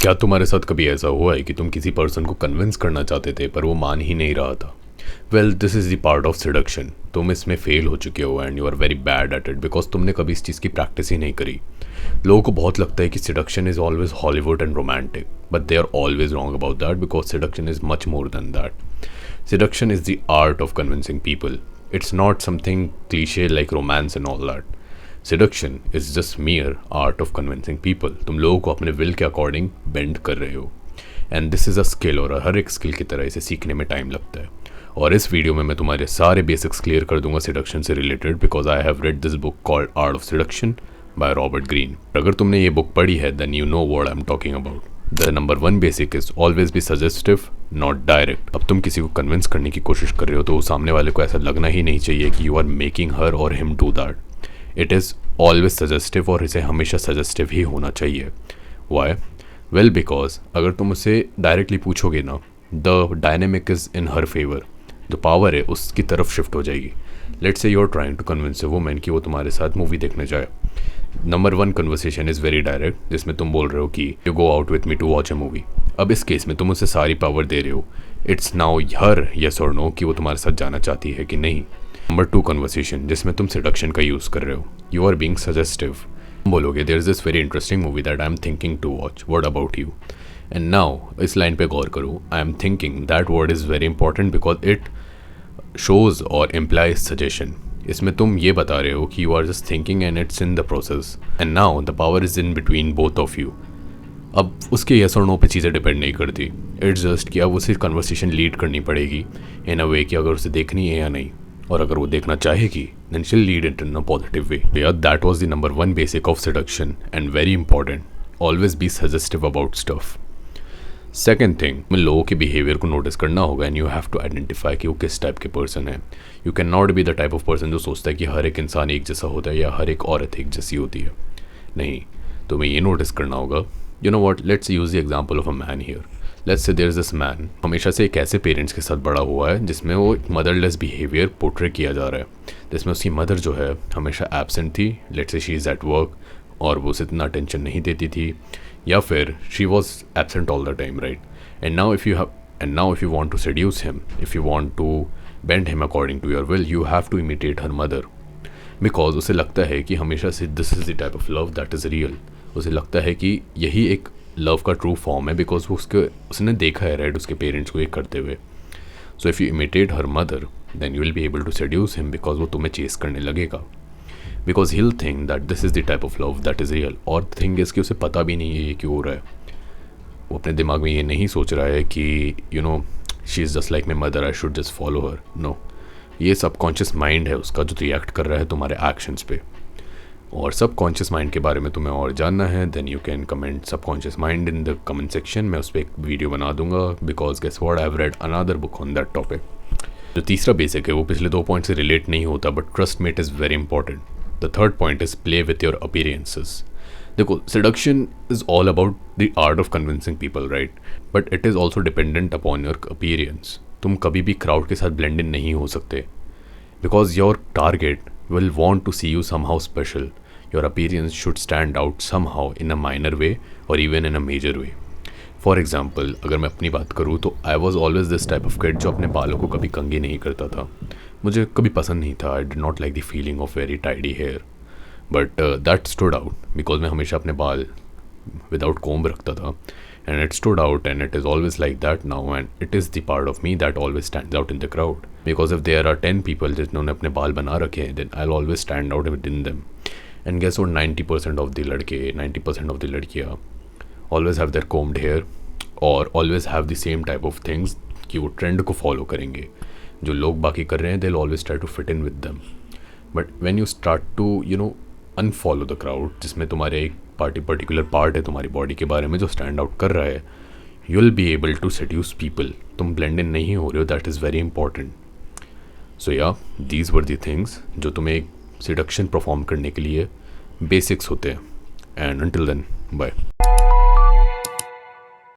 क्या तुम्हारे साथ कभी ऐसा हुआ है कि तुम किसी पर्सन को कन्विंस करना चाहते थे पर वो मान ही नहीं रहा था? Well, this is the part of seduction. तुम इसमें फेल हो चुके हो and you are very bad at it because तुमने कभी इस चीज़ की प्रैक्टिस ही नहीं करी। लोगों को बहुत लगता है कि seduction is always Hollywood and romantic, but they are always wrong about that because seduction is much more than that. Seduction is the art of convincing people. It's not something cliche like romance and all that. Seduction is just mere art of convincing people. तुम लोगों को अपने will के according bend कर रहे हो and this is a skill, और हर एक स्किल की तरह इसे सीखने में टाइम लगता है। और इस वीडियो में मैं तुम्हारे सारे बेसिक्स क्लियर कर दूंगा सिडक्शन से related because I have read this book called art of seduction by Robert Greene. अगर तुमने ये बुक पढ़ी है then you know what I am talking about. The number 1 basic is always be suggestive not direct. अब तुम किसी को convince करने की कोशिश कर रहे हो तो सामने वाले को ऐसा लगना ही नहीं चाहिए कि यू आर मेकिंग हर और him do that. It is always suggestive और इसे हमेशा सजेस्टिव ही होना चाहिए। वाई? वेल, बिकॉज अगर तुम उसे डायरेक्टली पूछोगे ना, the dynamic is in her favour. जो पावर है उसकी तरफ शिफ्ट हो जाएगी। Let's say you are trying to convince a woman कि वो तुम्हारे साथ मूवी देखने जाए। Number 1 conversation is very direct, जिसमें तुम बोल रहे हो कि you go out with me to watch a movie. अब इस केस में तुम उसे सारी पावर दे रहे हो। इट्स नाउ हर यस और नो कि वो तुम्हारे साथ जाना चाहती है कि नहीं। नंबर 2 कन्वर्सेशन, जिसमें तुम सिडक्शन का यूज़ कर रहे हो। You are being suggestive. तुम बोलोगे there is this very interesting movie that I am thinking to watch, what about you? And now इस लाइन पे गौर करो, I am thinking, that word is very important because it shows और implies suggestion. इसमें तुम ये बता रहे हो कि you are just thinking and it's in the process and now the power is in between both of you. अब उसके यस और नो पे चीज़ें डिपेंड नहीं करती। इट्स जस्ट कि अब उसे कन्वर्सेशन लीड करनी पड़ेगी इन अ वे कि अगर उसे देखनी है या नहीं, और अगर वो देखना चाहेगी then she'll lead it in a positive way. Yeah that was the number 1 basic of seduction and very important, always be suggestive about stuff. Second thing, में लोगों के बिहेवियर को नोटिस करना होगा and you have to identify कि वो किस type के पर्सन है। You can not be the type of person जो सोचता है कि हर एक इंसान एक जैसा होता है या हर एक औरत एक जैसी होती है। नहीं, तुम्हें ये नोटिस करना होगा, you know what, let's use the example of a man here. Let's say there is this man, हमेशा से एक ऐसे पेरेंट्स के साथ बड़ा हुआ है जिसमें वो एक मदरलेस बिहेवियर पोर्ट्रे किया जा रहा है, जिसमें उसकी मदर जो है हमेशा एब्सेंट थी। Let's say she is at work और वो उसे इतना अटेंशन नहीं देती थी, या फिर she was absent all the time, right? And now if you want to seduce him, if you want to bend him according to your will, you have to imitate her mother. Because उसे लगता है कि हमेशा से this is the type of love that is real. उसे लगता है कि यही एक लव का ट्रू फॉर्म है बिकॉज वो उसने देखा है, राइट, उसके पेरेंट्स को ये करते हुए। So if you imitate her mother then you will be able to seduce him because वो तुम्हें चेस करने लगेगा। Because he'll think that this is the type of love that is real. और थिंग इज़ कि उसे पता भी नहीं है ये क्यों हो रहा है। वो अपने दिमाग में ये नहीं सोच रहा है कि you know she is just like my mother, I should just follow her. No, ये सबकॉन्शियस माइंड है उसका जो रिएक्ट कर रहा है तुम्हारे एक्शंस पे। और सबकॉन्शियस माइंड के बारे में तुम्हें और जानना है then you can comment subconscious mind in the comment section. मैं उस पर एक वीडियो बना दूंगा because guess what, I have read another book on that topic. जो तीसरा बेसिक है वो पिछले 2 पॉइंट से रिलेट नहीं होता, बट ट्रस्ट में it is very important. The third point is play with your appearances. देखो, seduction is all about the art of convincing people, right? But it is also dependent upon your appearance. तुम कभी भी crowd के साथ blend in नहीं हो सकते because your target will want to see you somehow special. Your appearance should stand out somehow in a minor way or even in a major way. For example, अगर मैं अपनी बात करूँ तो I was always this type of kid जो अपने बालों को कभी कंघी नहीं करता था। मुझे कभी पसंद नहीं था। I did not like the feeling of very tidy hair. But that stood out because मैं हमेशा अपने बाल विदाउट कोम्ब रखता था and it stood out and it is always like that now and it is the part of me that always stands out in the crowd because if there are 10 people जिन्होंने अपने बाल बना रखे हैं then I will always stand out within them. And guess what, 90% of the लड़के, 90% of the लड़कियाँ always have their combed hair और always have the same type of things कि वो ट्रेंड को फॉलो करेंगे। जो लोग बाकी कर रहे हैं they will always try to fit in with them. But when you start to you know unfollow the crowd, जिसमें तुम्हारे एक पर्टिकुलर पार्ट है तुम्हारी बॉडी के बारे में जो स्टैंड आउट कर रहा है, you will be able to seduce people. तुम ब्लेंड इन नहीं हो रहे हो, that is very important. So yeah these were the things जो तुम्हें एक सिडक्शन परफॉर्म करने के लिए बेसिक्स होते हैं। And until then, bye.